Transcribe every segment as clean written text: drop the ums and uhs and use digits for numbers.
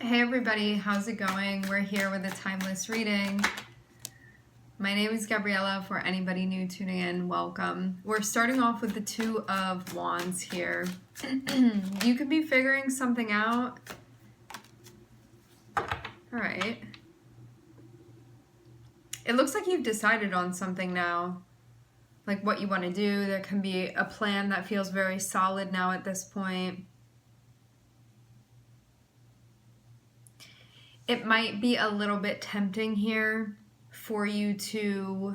Hey everybody, how's it going? We're here with a timeless reading. My name is Gabriella. For anybody new tuning in, welcome. We're starting off with the Two of Wands here. You could be figuring something out. Alright. It looks like you've decided on something now. Like what you want to do. There can be a plan that feels very solid now at this point. It might be a little bit tempting here for you to...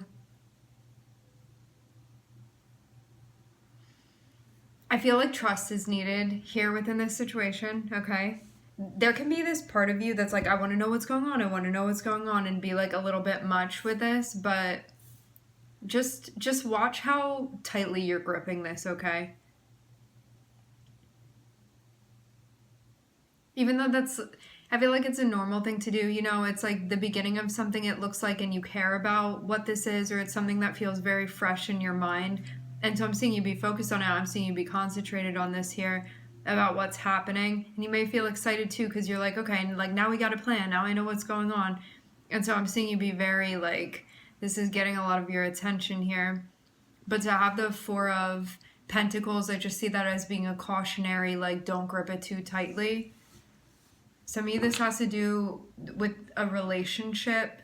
I feel like trust is needed here within this situation, okay? There can be this part of you that's like, I want to know what's going on, I want to know what's going on, and be like a little bit much with this, but just watch how tightly you're gripping this, okay? Even though I feel like it's a normal thing to do, you know, it's like the beginning of something it looks like and you care about what this is, or it's something that feels very fresh in your mind. And so I'm seeing you be focused on it, I'm seeing you be concentrated on this here about what's happening. And you may feel excited too because you're like, okay, and like now we got a plan, now I know what's going on. And so I'm seeing you be very like, this is getting a lot of your attention here. But to have the Four of Pentacles, I just see that as being a cautionary, like don't grip it too tightly. So to me, this has to do with a relationship.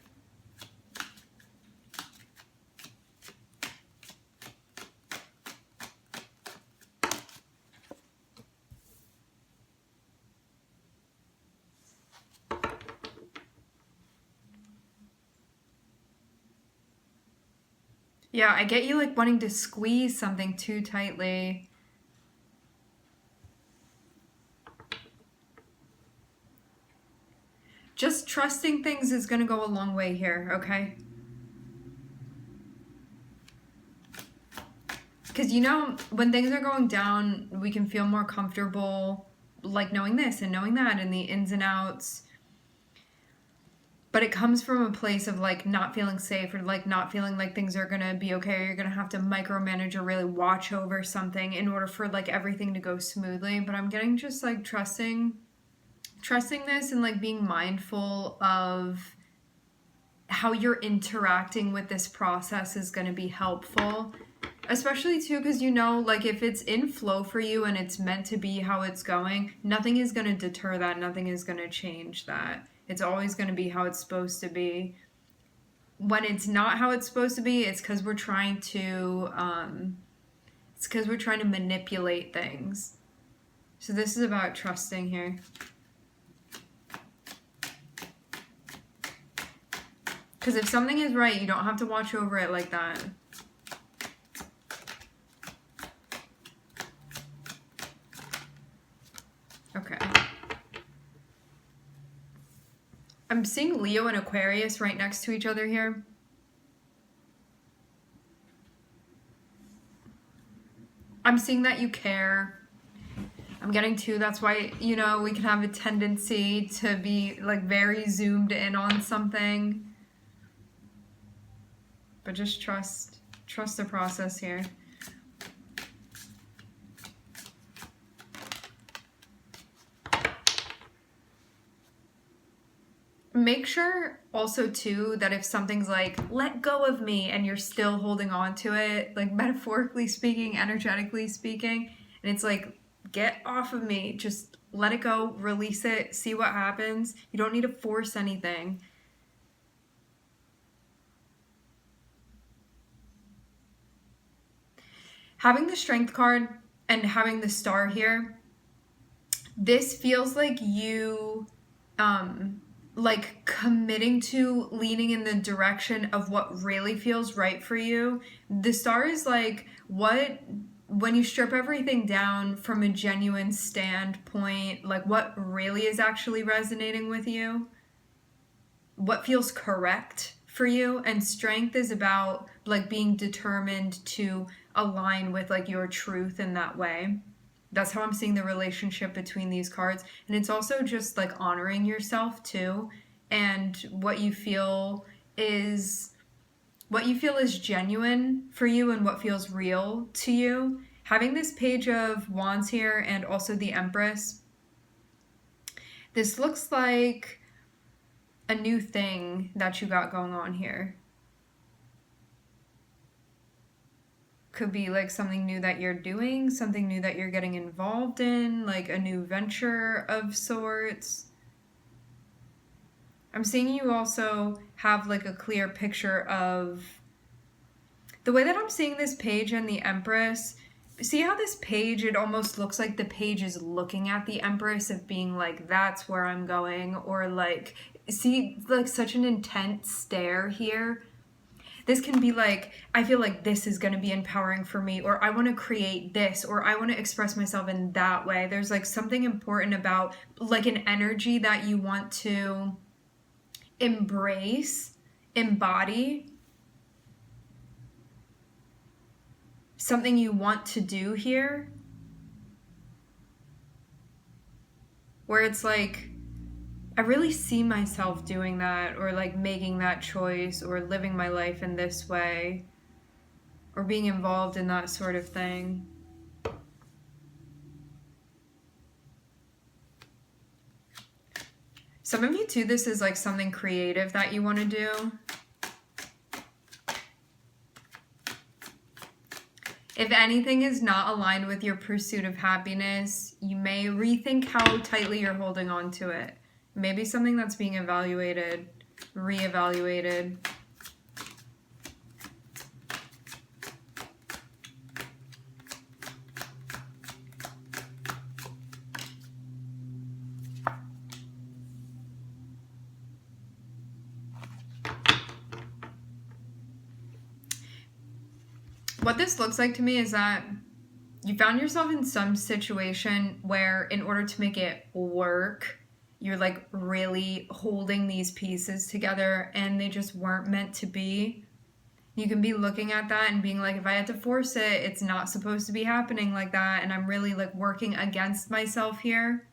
Yeah, I get you like wanting to squeeze something too tightly. Just trusting things is going to go a long way here, okay? Because, you know, when things are going down, we can feel more comfortable, like knowing this and knowing that and the ins and outs. But it comes from a place of like not feeling safe or like not feeling like things are going to be okay. Or you're going to have to micromanage or really watch over something in order for like everything to go smoothly. But I'm getting just like trusting this and like being mindful of how you're interacting with this process is going to be helpful. Especially too because, you know, like if it's in flow for you and it's meant to be how it's going, nothing is going to deter that. Nothing is going to change that. It's always going to be how it's supposed to be. When it's not how it's supposed to be, it's because we're trying to manipulate things. So this is about trusting here. Because if something is right, you don't have to watch over it like that. Okay. I'm seeing Leo and Aquarius right next to each other here. I'm seeing that you care. I'm getting two. That's why, you know, we can have a tendency to be like very zoomed in on something. But just trust the process here. Make sure also too that if something's like, let go of me, and you're still holding on to it, like metaphorically speaking, energetically speaking, and it's like, get off of me, just let it go, release it, see what happens. You don't need to force anything. Having the Strength card and having the Star here, this feels like you like committing to leaning in the direction of what really feels right for you. The Star is like when you strip everything down from a genuine standpoint, like what really is actually resonating with you, what feels correct for you. And Strength is about like being determined to align with like your truth in that way. That's how I'm seeing the relationship between these cards. And it's also just like honoring yourself too, and what you feel is genuine for you and what feels real to you. Having this Page of Wands here and also the Empress, This looks like a new thing that you got going on here. Could be like something new that you're doing, something new that you're getting involved in, like a new venture of sorts. I'm seeing you also have like a clear picture of the way that I'm seeing this page and the Empress. See how this page, it almost looks like the page is looking at the Empress of being like, that's where I'm going, or like, see like such an intense stare here. This can be like, I feel like this is going to be empowering for me, or I want to create this, or I want to express myself in that way. There's like something important about like an energy that you want to embrace, embody, something you want to do here, where it's like, I really see myself doing that, or like making that choice, or living my life in this way, or being involved in that sort of thing. Some of you too, this is like something creative that you want to do. If anything is not aligned with your pursuit of happiness, you may rethink how tightly you're holding on to it. Maybe something that's being evaluated, reevaluated. What this looks like to me is that you found yourself in some situation where in order to make it work, you're like really holding these pieces together and they just weren't meant to be. You can be looking at that and being like, if I had to force it, it's not supposed to be happening like that. And I'm really like working against myself here.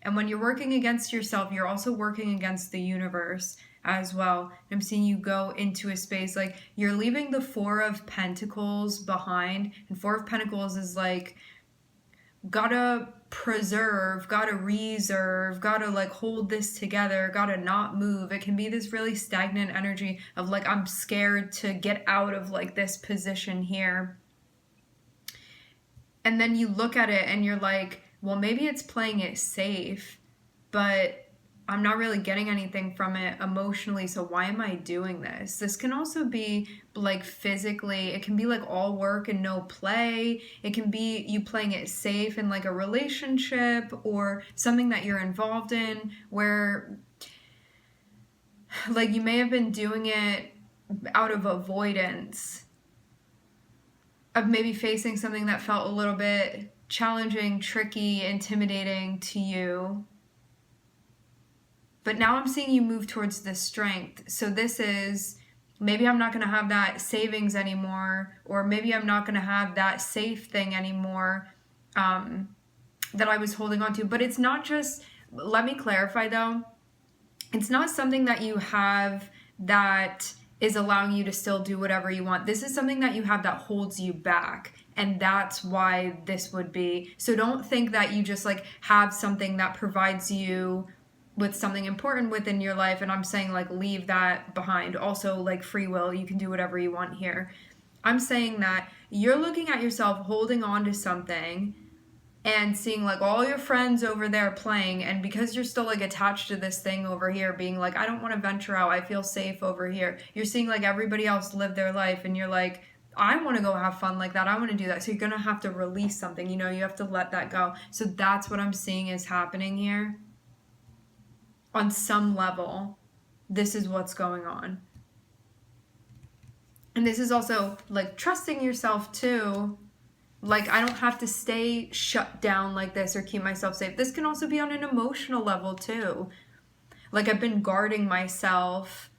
And when you're working against yourself, you're also working against the universe as well. I'm seeing you go into a space like you're leaving the Four of Pentacles behind. And Four of Pentacles is like, gotta preserve, gotta reserve, gotta like hold this together, gotta not move. It can be this really stagnant energy of like, I'm scared to get out of like this position here. And then you look at it and you're like, well, maybe it's playing it safe, but I'm not really getting anything from it emotionally, so why am I doing this? This can also be like physically, it can be like all work and no play. It can be you playing it safe in like a relationship or something that you're involved in where like you may have been doing it out of avoidance of maybe facing something that felt a little bit challenging, tricky, intimidating to you. But now I'm seeing you move towards this strength. So this is, maybe I'm not going to have that savings anymore, or maybe I'm not going to have that safe thing anymore that I was holding on to. But it's not just, let me clarify though, it's not something that you have that is allowing you to still do whatever you want. This is something that you have that holds you back. And that's why this would be. So don't think that you just like have something that provides you with something important within your life, and I'm saying like leave that behind. Also like free will, you can do whatever you want here. I'm saying that you're looking at yourself holding on to something and seeing like all your friends over there playing, and because you're still like attached to this thing over here being like, I don't want to venture out, I feel safe over here. You're seeing like everybody else live their life and you're like, I want to go have fun like that, I want to do that. So you're going to have to release something, you have to let that go. So that's what I'm seeing is happening here. On some level, this is what's going on. And this is also like trusting yourself too. Like, I don't have to stay shut down like this or keep myself safe. This can also be on an emotional level too. Like, I've been guarding myself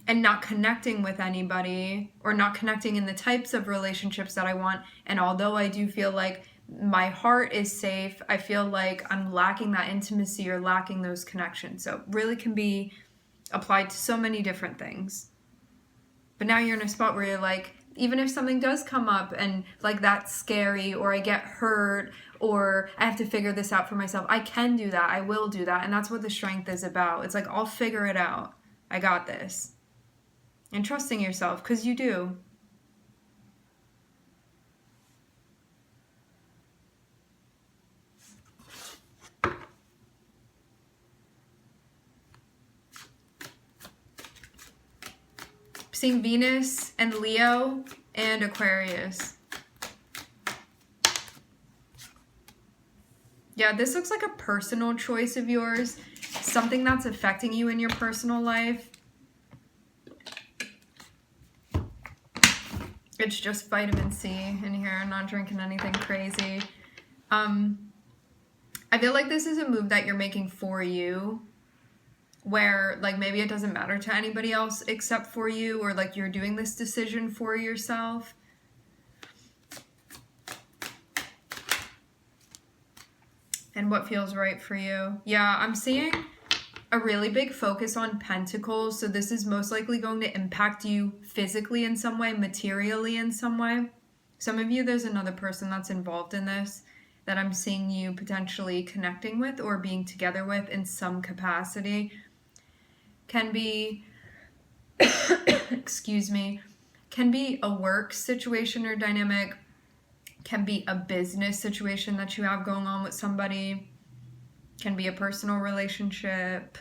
and not connecting with anybody, or not connecting in the types of relationships that I want. And although I do feel like my heart is safe, I feel like I'm lacking that intimacy or lacking those connections. So really can be applied to so many different things. But now you're in a spot where you're like, even if something does come up and like that's scary, or I get hurt, or I have to figure this out for myself, I can do that. I will do that. And that's what the strength is about. It's like, I'll figure it out. I got this. And trusting yourself, because you do. Seeing Venus and Leo and Aquarius. Yeah, this looks like a personal choice of yours. Something that's affecting you in your personal life. It's just vitamin C in here. I'm not drinking anything crazy. I feel like this is a move that you're making for you, where like maybe it doesn't matter to anybody else except for you, or like you're doing this decision for yourself. And what feels right for you. Yeah, I'm seeing a really big focus on pentacles. So this is most likely going to impact you physically in some way, materially in some way. Some of you, there's another person that's involved in this that I'm seeing you potentially connecting with or being together with in some capacity. Can be, excuse me, can be a work situation or dynamic, can be a business situation that you have going on with somebody, can be a personal relationship.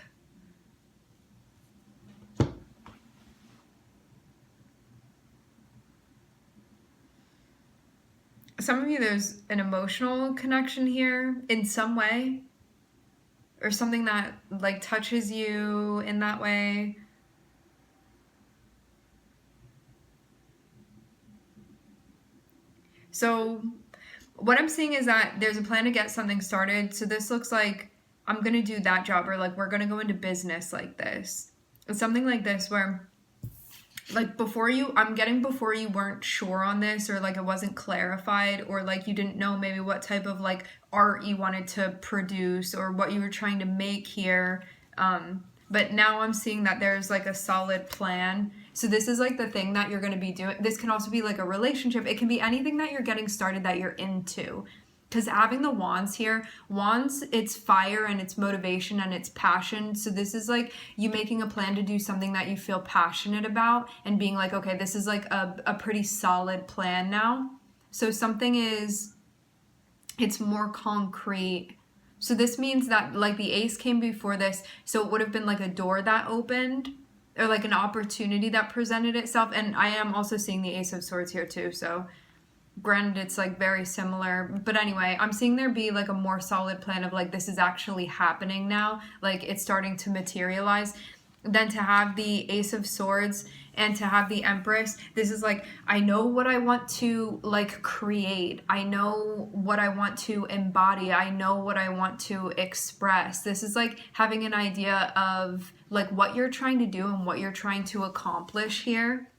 Some of you, there's an emotional connection here in some way, or something that like touches you in that way. So what I'm seeing is that there's a plan to get something started. So this looks like I'm going to do that job, or like we're going to go into business like this. It's something like this where like before you weren't sure on this, or like it wasn't clarified, or like you didn't know maybe what type of like art you wanted to produce or what you were trying to make here. But now I'm seeing that there's like a solid plan. So this is like the thing that you're going to be doing. This can also be like a relationship. It can be anything that you're getting started that you're into. Because having the wands here, wands, it's fire and it's motivation and it's passion. So this is like you making a plan to do something that you feel passionate about and being like, okay, this is like a pretty solid plan now. So something is, it's more concrete. So this means that like the ace came before this. So it would have been like a door that opened, or like an opportunity that presented itself. And I am also seeing the Ace of Swords here too. So granted, it's like very similar, but anyway, I'm seeing there be like a more solid plan of like, this is actually happening now. Like it's starting to materialize. Then to have the Ace of Swords and to have the Empress, this is like, I know what I want to like create. I know what I want to embody. I know what I want to express. This is like having an idea of like what you're trying to do and what you're trying to accomplish here.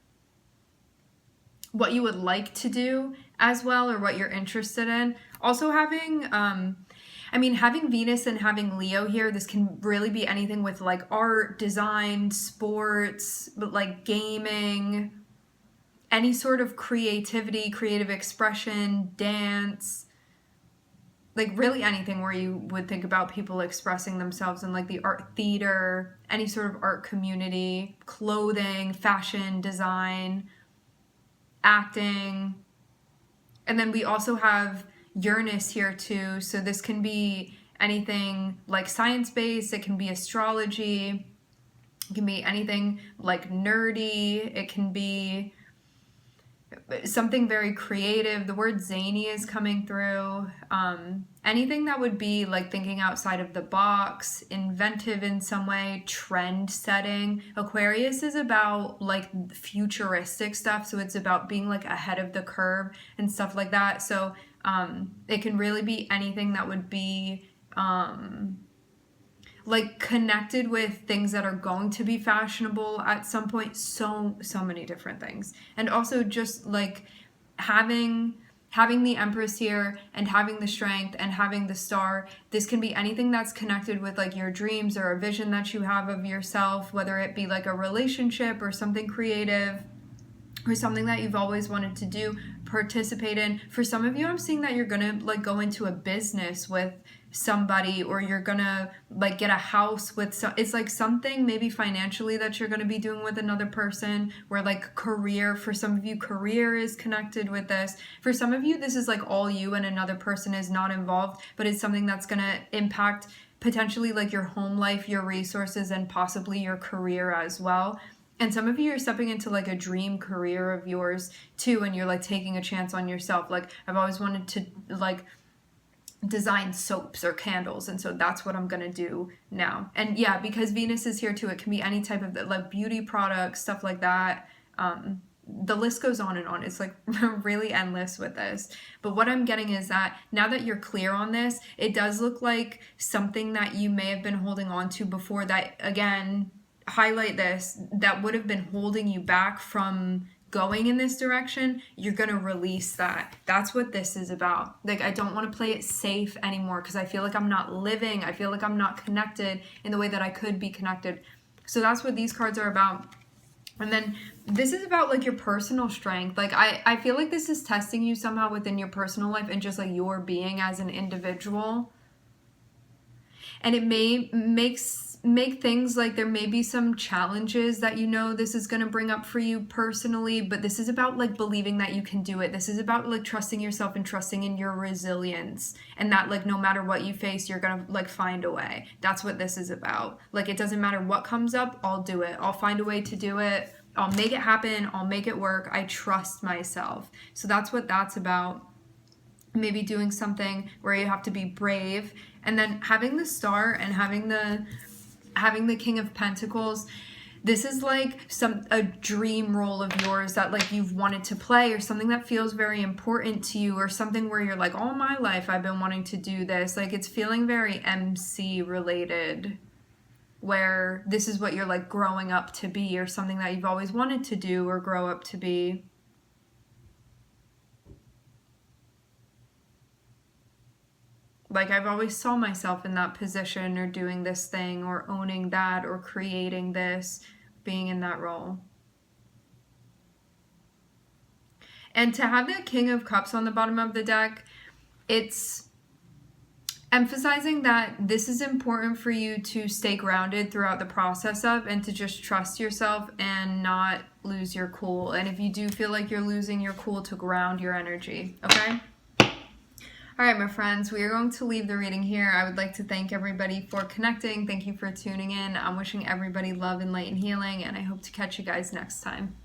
What you would like to do as well, or what you're interested in. Also having, having Venus and having Leo here, this can really be anything with like art, design, sports, but like gaming, any sort of creativity, creative expression, dance, like really anything where you would think about people expressing themselves in like the art theater, any sort of art community, clothing, fashion, design, acting. And then we also have Uranus here too. So this can be anything like science-based. It can be astrology. It can be anything like nerdy. It can be something very creative. The word zany is coming through. Anything that would be like thinking outside of the box, inventive in some way, trend setting. Aquarius is about like futuristic stuff. So it's about being like ahead of the curve and stuff like that. So it can really be anything that would be like connected with things that are going to be fashionable at some point. So many different things. And also just like having the Empress here and having the Strength and having the Star. This can be anything that's connected with like your dreams or a vision that you have of yourself, whether it be like a relationship or something creative, or something that you've always wanted to do, participate in. For some of you, I'm seeing that you're gonna like go into a business with somebody, or you're gonna like get a house with some, it's like something maybe financially that you're gonna be doing with another person, where like career, for some of you, career is connected with this. For some of you, this is like all you and another person is not involved, but it's something that's gonna impact potentially like your home life, your resources, and possibly your career as well. And some of you are stepping into like a dream career of yours too, and you're like taking a chance on yourself. Like, I've always wanted to like design soaps or candles, and so that's what I'm gonna do now. And yeah, because Venus is here too, it can be any type of like beauty products, stuff like that. The list goes on and on. It's like really endless with this. But what I'm getting is that now that you're clear on this, it does look like something that you may have been holding on to before, that, again, highlight this, that would have been holding you back from going in this direction. You're gonna release that. That's what this is about. Like, I don't want to play it safe anymore, because I feel like I'm not living, I feel like I'm not connected in the way that I could be connected. So that's what these cards are about. And then this is about like your personal strength. Like, I feel like this is testing you somehow within your personal life and just like your being as an individual. And it may make things like there may be some challenges that, you know, this is going to bring up for you personally, but this is about like believing that you can do it. This is about like trusting yourself and trusting in your resilience, and that like no matter what you face, you're going to like find a way. That's what this is about. Like, it doesn't matter what comes up, I'll do it. I'll find a way to do it. I'll make it happen. I'll make it work. I trust myself. So that's what that's about. Maybe doing something where you have to be brave, and then having the Star and having the King of Pentacles. This is like a dream role of yours that like you've wanted to play, or something that feels very important to you, or something where you're like, all my life I've been wanting to do this. Like, it's feeling very MC related, where this is what you're like growing up to be, or something that you've always wanted to do or grow up to be. Like, I've always saw myself in that position, or doing this thing, or owning that, or creating this, being in that role. And to have the King of Cups on the bottom of the deck, it's emphasizing that this is important for you to stay grounded throughout the process of, and to just trust yourself and not lose your cool. And if you do feel like you're losing your cool, to ground your energy, okay? All right, my friends, we are going to leave the reading here. I would like to thank everybody for connecting. Thank you for tuning in. I'm wishing everybody love and light and healing, and I hope to catch you guys next time.